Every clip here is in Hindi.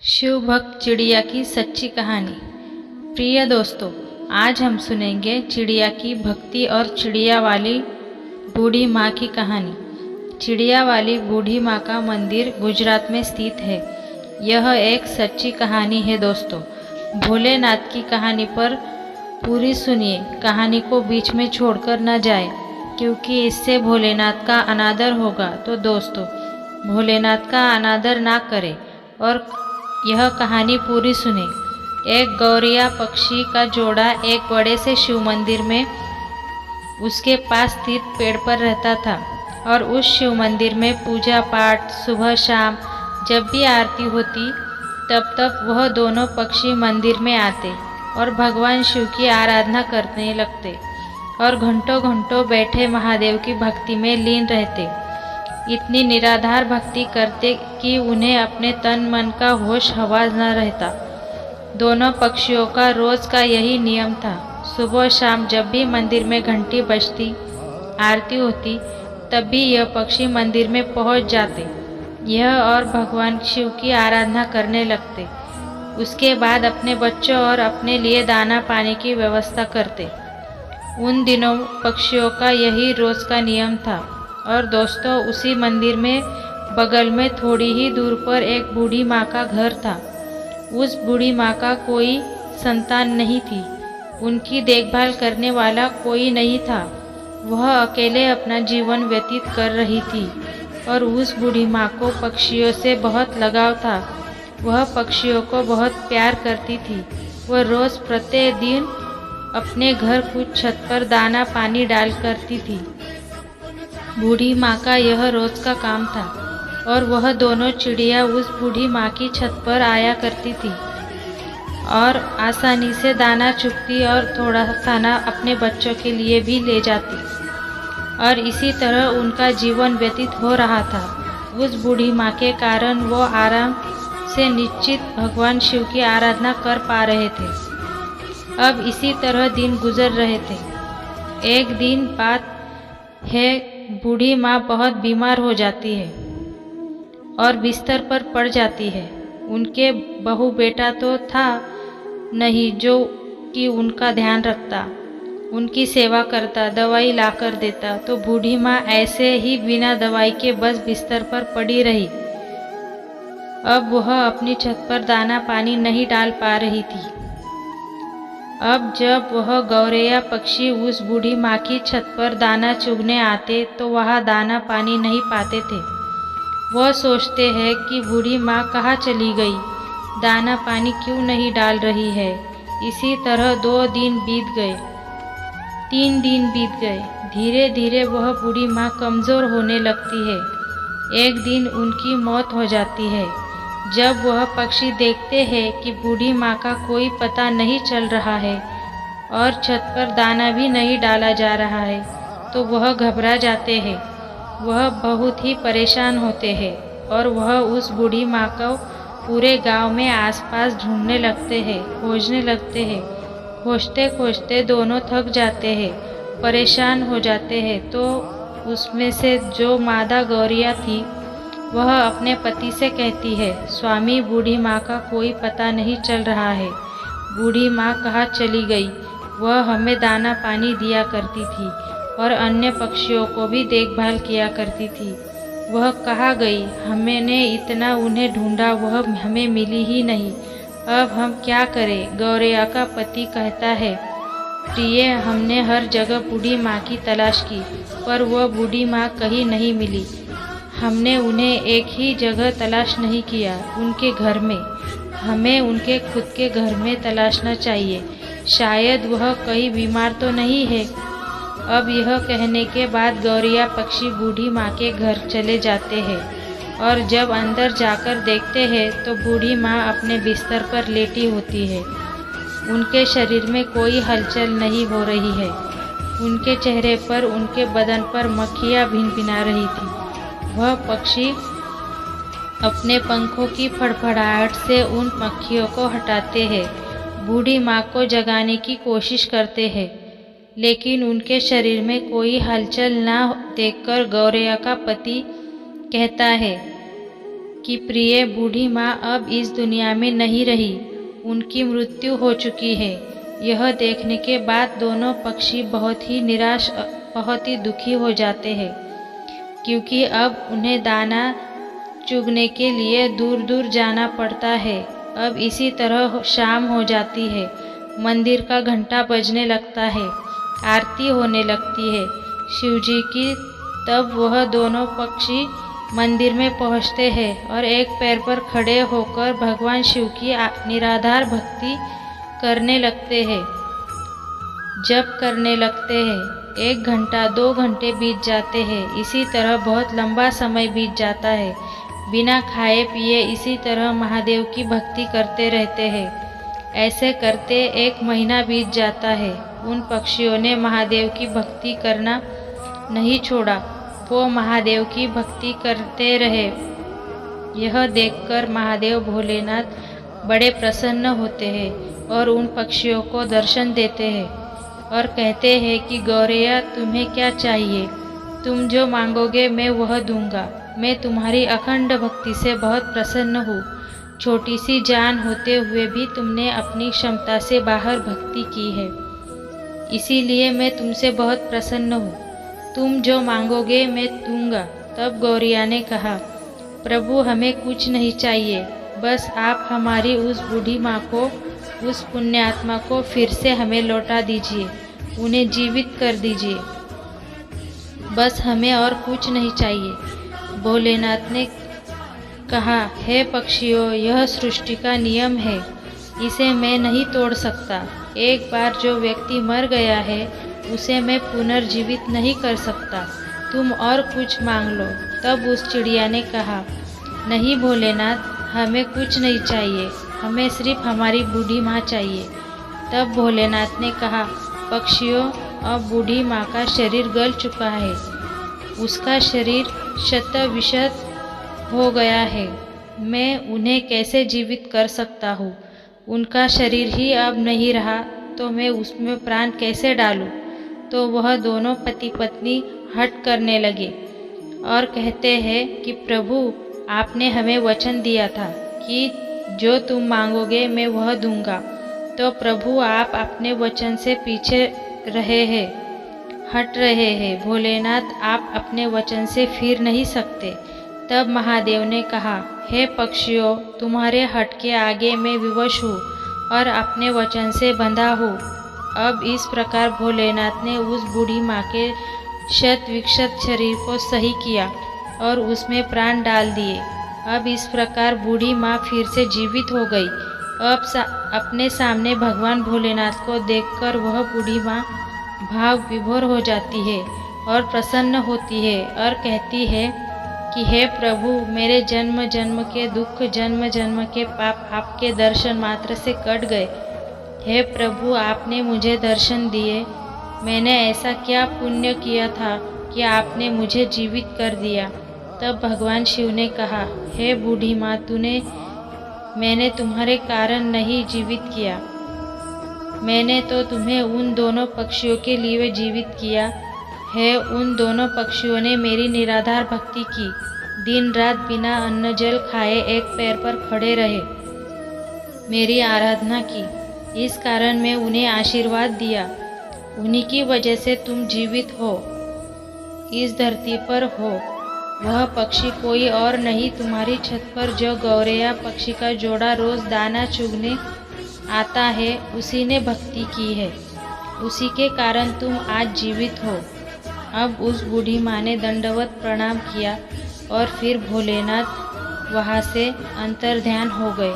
शिव भक्त चिड़िया की सच्ची कहानी। प्रिय दोस्तों, आज हम सुनेंगे चिड़िया की भक्ति और चिड़िया वाली बूढ़ी माँ की कहानी। चिड़िया वाली बूढ़ी माँ का मंदिर गुजरात में स्थित है। यह एक सच्ची कहानी है दोस्तों। भोलेनाथ की कहानी पर पूरी सुनिए, कहानी को बीच में छोड़कर न जाए, क्योंकि इससे भोलेनाथ का अनादर होगा। तो दोस्तों, भोलेनाथ का अनादर ना करें और यह कहानी पूरी सुने। एक गौरिया पक्षी का जोड़ा एक बड़े से शिव मंदिर में उसके पास स्थित पेड़ पर रहता था और उस शिव मंदिर में पूजा पाठ सुबह शाम जब भी आरती होती तब तब वह दोनों पक्षी मंदिर में आते और भगवान शिव की आराधना करने लगते और घंटों घंटों बैठे महादेव की भक्ति में लीन रहते। इतनी निराधार भक्ति करते कि उन्हें अपने तन मन का होश हवास न रहता। दोनों पक्षियों का रोज का यही नियम था। सुबह शाम जब भी मंदिर में घंटी बजती आरती होती तब भी यह पक्षी मंदिर में पहुंच जाते यह और भगवान शिव की आराधना करने लगते। उसके बाद अपने बच्चों और अपने लिए दाना पानी की व्यवस्था करते। उन दिनों पक्षियों का यही रोज का नियम था। और दोस्तों, उसी मंदिर में बगल में थोड़ी ही दूर पर एक बूढ़ी माँ का घर था। उस बूढ़ी माँ का कोई संतान नहीं थी। उनकी देखभाल करने वाला कोई नहीं था। वह अकेले अपना जीवन व्यतीत कर रही थी और उस बूढ़ी माँ को पक्षियों से बहुत लगाव था। वह पक्षियों को बहुत प्यार करती थी। वह रोज प्रतिदिन अपने घर कुछ छत पर दाना पानी डाल करती थी। बूढ़ी माँ का यह रोज का काम था और वह दोनों चिड़िया उस बूढ़ी माँ की छत पर आया करती थी और आसानी से दाना चुगती और थोड़ा खाना अपने बच्चों के लिए भी ले जाती और इसी तरह उनका जीवन व्यतीत हो रहा था। उस बूढ़ी माँ के कारण वो आराम से निश्चित भगवान शिव की आराधना कर पा रहे थे। अब इसी तरह दिन गुजर रहे थे। एक दिन बात है, बूढ़ी माँ बहुत बीमार हो जाती है और बिस्तर पर पड़ जाती है। उनके बहू बेटा तो था नहीं जो कि उनका ध्यान रखता, उनकी सेवा करता, दवाई ला कर देता। तो बूढ़ी माँ ऐसे ही बिना दवाई के बस बिस्तर पर पड़ी रही। अब वह अपनी छत पर दाना पानी नहीं डाल पा रही थी। अब जब वह गौरैया पक्षी उस बूढ़ी माँ की छत पर दाना चुगने आते तो वहाँ दाना पानी नहीं पाते थे। वह सोचते हैं कि बूढ़ी माँ कहाँ चली गई, दाना पानी क्यों नहीं डाल रही है। इसी तरह 2 दिन बीत गए, 3 दिन बीत गए। धीरे धीरे वह बूढ़ी माँ कमज़ोर होने लगती है। एक दिन उनकी मौत हो जाती है। जब वह पक्षी देखते हैं कि बूढ़ी माँ का कोई पता नहीं चल रहा है और छत पर दाना भी नहीं डाला जा रहा है तो वह घबरा जाते हैं। वह बहुत ही परेशान होते हैं और वह उस बूढ़ी माँ को पूरे गांव में आसपास ढूंढने लगते हैं, खोजने लगते हैं। खोजते खोजते दोनों थक जाते हैं, परेशान हो जाते हैं। तो उसमें से जो मादा गौरिया थी वह अपने पति से कहती है, स्वामी, बूढ़ी माँ का कोई पता नहीं चल रहा है। बूढ़ी माँ कहाँ चली गई? वह हमें दाना पानी दिया करती थी और अन्य पक्षियों को भी देखभाल किया करती थी। वह कहाँ गई? हमने इतना उन्हें ढूंढा, वह हमें मिली ही नहीं। अब हम क्या करें? गौरैया का पति कहता है, प्रिय, हमने हर जगह बूढ़ी माँ की तलाश की पर वह बूढ़ी माँ कहीं नहीं मिली। हमने उन्हें एक ही जगह तलाश नहीं किया, उनके घर में। हमें उनके खुद के घर में तलाशना चाहिए। शायद वह कहीं बीमार तो नहीं है। अब यह कहने के बाद गौरैया पक्षी बूढ़ी माँ के घर चले जाते हैं और जब अंदर जाकर देखते हैं तो बूढ़ी माँ अपने बिस्तर पर लेटी होती है। उनके शरीर में कोई हलचल नहीं हो रही है। उनके चेहरे पर, उनके बदन पर मक्खियाँ भिनभिना रही थी। वह पक्षी अपने पंखों की फड़फड़ाहट से उन मक्खियों को हटाते हैं, बूढ़ी माँ को जगाने की कोशिश करते हैं, लेकिन उनके शरीर में कोई हलचल न देखकर गौरैया का पति कहता है कि प्रिय बूढ़ी माँ अब इस दुनिया में नहीं रही, उनकी मृत्यु हो चुकी है। यह देखने के बाद दोनों पक्षी बहुत ही निराश, बहुत ही दुखी हो जाते हैं, क्योंकि अब उन्हें दाना चुगने के लिए दूर दूर जाना पड़ता है। अब इसी तरह शाम हो जाती है, मंदिर का घंटा बजने लगता है, आरती होने लगती है शिवजी की। तब वह दोनों पक्षी मंदिर में पहुंचते हैं और एक पैर पर खड़े होकर भगवान शिव की निराधार भक्ति करने लगते हैं। जप करने लगते हैं। 1 घंटा 2 घंटे बीत जाते हैं। इसी तरह बहुत लंबा समय बीत जाता है। बिना खाए पिए इसी तरह महादेव की भक्ति करते रहते हैं। ऐसे करते 1 महीना बीत जाता है। उन पक्षियों ने महादेव की भक्ति करना नहीं छोड़ा, वो महादेव की भक्ति करते रहे। यह देखकर महादेव भोलेनाथ बड़े प्रसन्न होते हैं और उन पक्षियों को दर्शन देते हैं और कहते हैं कि गौरैया, तुम्हें क्या चाहिए? तुम जो मांगोगे मैं वह दूंगा। मैं तुम्हारी अखंड भक्ति से बहुत प्रसन्न हूँ। छोटी सी जान होते हुए भी तुमने अपनी क्षमता से बाहर भक्ति की है, इसीलिए मैं तुमसे बहुत प्रसन्न हूँ। तुम जो मांगोगे मैं दूंगा। तब गौरैया ने कहा, प्रभु हमें कुछ नहीं चाहिए, बस आप हमारी उस बूढ़ी माँ को, उस पुण्यात्मा को फिर से हमें लौटा दीजिए, उन्हें जीवित कर दीजिए, बस हमें और कुछ नहीं चाहिए। भोलेनाथ ने कहा, हे पक्षियों, यह सृष्टि का नियम है, इसे मैं नहीं तोड़ सकता। एक बार जो व्यक्ति मर गया है उसे मैं पुनर्जीवित नहीं कर सकता। तुम और कुछ मांग लो। तब उस चिड़िया ने कहा, नहीं भोलेनाथ, हमें कुछ नहीं चाहिए, हमें सिर्फ हमारी बूढ़ी माँ चाहिए। तब भोलेनाथ ने कहा, पक्षियों, अब बूढ़ी माँ का शरीर गल चुका है, उसका शरीर शत-विशत हो गया है, मैं उन्हें कैसे जीवित कर सकता हूँ? उनका शरीर ही अब नहीं रहा तो मैं उसमें प्राण कैसे डालूं? तो वह दोनों पति पत्नी हट करने लगे और कहते हैं कि प्रभु, आपने हमें वचन दिया था कि जो तुम मांगोगे मैं वह दूंगा। तो प्रभु, आप अपने वचन से पीछे रहे हैं, हट रहे हैं। भोलेनाथ, आप अपने वचन से फिर नहीं सकते। तब महादेव ने कहा, हे पक्षियों, तुम्हारे हट के आगे मैं विवश हूँ और अपने वचन से बंधा हूँ। अब इस प्रकार भोलेनाथ ने उस बूढ़ी माँ के शत-विक्षत शरीर को सही किया और उसमें प्राण डाल दिए। अब इस प्रकार बूढ़ी माँ फिर से जीवित हो गई। अब अपने सामने भगवान भोलेनाथ को देखकर वह बूढ़ी माँ भाव विभोर हो जाती है और प्रसन्न होती है और कहती है कि हे प्रभु, मेरे जन्म जन्म के दुख, जन्म जन्म के पाप आपके दर्शन मात्र से कट गए। हे प्रभु, आपने मुझे दर्शन दिए। मैंने ऐसा क्या पुण्य किया था कि आपने मुझे जीवित कर दिया? तब भगवान शिव ने कहा, हे बूढ़ी माँ, मैंने तुम्हारे कारण नहीं जीवित किया, मैंने तो तुम्हें उन दोनों पक्षियों के लिए जीवित किया है। उन दोनों पक्षियों ने मेरी निराधार भक्ति की, दिन रात बिना अन्न जल खाए एक पैर पर खड़े रहे, मेरी आराधना की, इस कारण मैं उन्हें आशीर्वाद दिया। उन्हीं की वजह से तुम जीवित हो, इस धरती पर हो। वह पक्षी कोई और नहीं, तुम्हारी छत पर जो गौरैया पक्षी का जोड़ा रोज दाना चुगने आता है, उसी ने भक्ति की है, उसी के कारण तुम आज जीवित हो। अब उस बूढ़ी माँ ने दंडवत प्रणाम किया और फिर भोलेनाथ वहाँ से अंतर्ध्यान हो गए।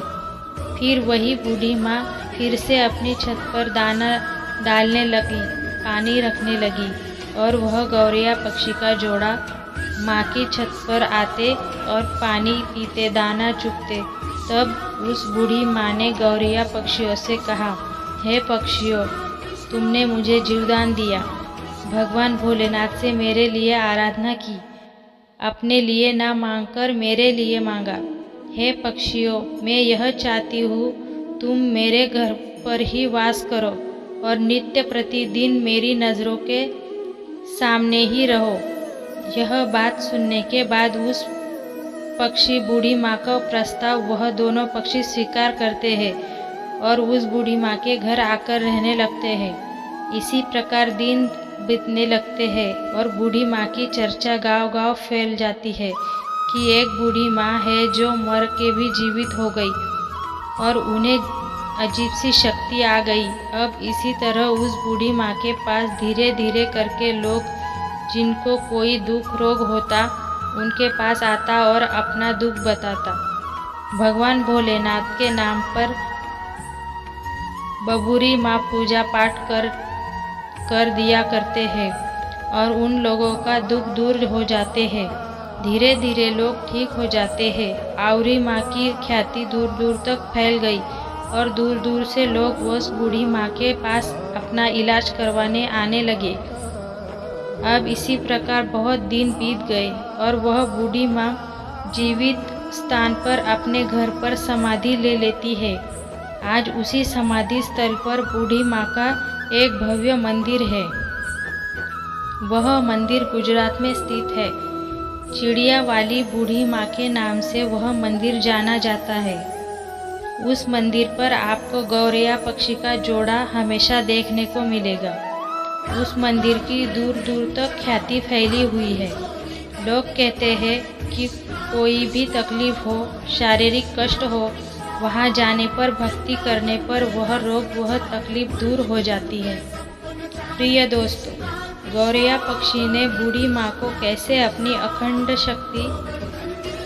फिर वही बूढ़ी माँ फिर से अपनी छत पर दाना डालने लगी, पानी रखने लगी और वह गौरैया पक्षी का जोड़ा माँ की छत पर आते और पानी पीते, दाना चुगते। तब उस बूढ़ी माँ ने गौरैया पक्षियों से कहा, हे पक्षियों, तुमने मुझे जीवदान दिया, भगवान भोलेनाथ से मेरे लिए आराधना की, अपने लिए ना मांगकर मेरे लिए मांगा। हे पक्षियों, मैं यह चाहती हूँ तुम मेरे घर पर ही वास करो और नित्य प्रतिदिन मेरी नज़रों के सामने ही रहो। यह बात सुनने के बाद उस पक्षी बूढ़ी माँ का प्रस्ताव वह दोनों पक्षी स्वीकार करते हैं और उस बूढ़ी माँ के घर आकर रहने लगते हैं। इसी प्रकार दिन बीतने लगते हैं और बूढ़ी माँ की चर्चा गांव-गांव फैल जाती है कि एक बूढ़ी माँ है जो मर के भी जीवित हो गई और उन्हें अजीब सी शक्ति आ गई। अब इसी तरह उस बूढ़ी माँ के पास धीरे धीरे करके लोग जिनको कोई दुख रोग होता उनके पास आता और अपना दुख बताता। भगवान भोलेनाथ के नाम पर बबूरी माँ पूजा पाठ कर दिया करते हैं और उन लोगों का दुख दूर हो जाते हैं। धीरे धीरे लोग ठीक हो जाते हैं। आउरी माँ की ख्याति दूर दूर तक फैल गई और दूर दूर से लोग उस बूढ़ी माँ के पास अपना इलाज करवाने आने लगे। अब इसी प्रकार बहुत दिन बीत गए और वह बूढ़ी माँ जीवित स्थान पर अपने घर पर समाधि ले लेती है। आज उसी समाधि स्थल पर बूढ़ी माँ का एक भव्य मंदिर है। वह मंदिर गुजरात में स्थित है। चिड़िया वाली बूढ़ी माँ के नाम से वह मंदिर जाना जाता है। उस मंदिर पर आपको गौरैया पक्षी का जोड़ा हमेशा देखने को मिलेगा। उस मंदिर की दूर दूर तक ख्याति फैली हुई है। लोग कहते हैं कि कोई भी तकलीफ हो, शारीरिक कष्ट हो, वहाँ जाने पर भक्ति करने पर वह रोग वह तकलीफ दूर हो जाती है। प्रिय दोस्तों, गौरैया पक्षी ने बूढ़ी माँ को कैसे अपनी अखंड शक्ति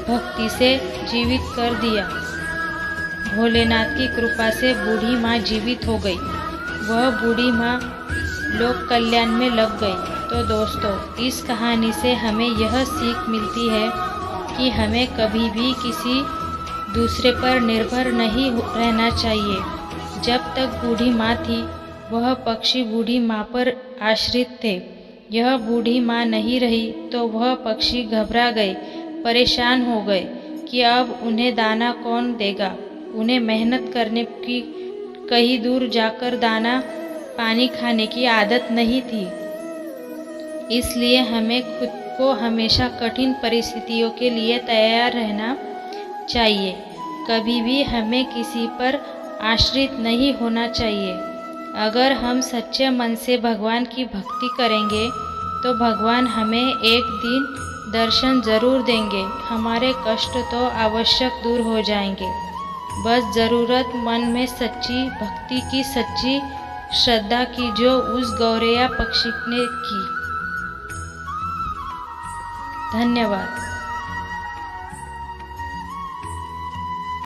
भक्ति से जीवित कर दिया। भोलेनाथ की कृपा से बूढ़ी माँ जीवित हो गई। वह बूढ़ी माँ लोक कल्याण में लग गई। तो दोस्तों, इस कहानी से हमें यह सीख मिलती है कि हमें कभी भी किसी दूसरे पर निर्भर नहीं रहना चाहिए। जब तक बूढ़ी माँ थी वह पक्षी बूढ़ी माँ पर आश्रित थे। यह बूढ़ी माँ नहीं रही तो वह पक्षी घबरा गए, परेशान हो गए कि अब उन्हें दाना कौन देगा। उन्हें मेहनत करने की, कहीं दूर जाकर दाना पानी खाने की आदत नहीं थी। इसलिए हमें खुद को हमेशा कठिन परिस्थितियों के लिए तैयार रहना चाहिए। कभी भी हमें किसी पर आश्रित नहीं होना चाहिए। अगर हम सच्चे मन से भगवान की भक्ति करेंगे तो भगवान हमें एक दिन दर्शन जरूर देंगे। हमारे कष्ट तो आवश्यक दूर हो जाएंगे। बस ज़रूरत मन में सच्ची भक्ति की, सच्ची श्रद्धा की, जो उस गौरैया पक्षी ने की। धन्यवाद।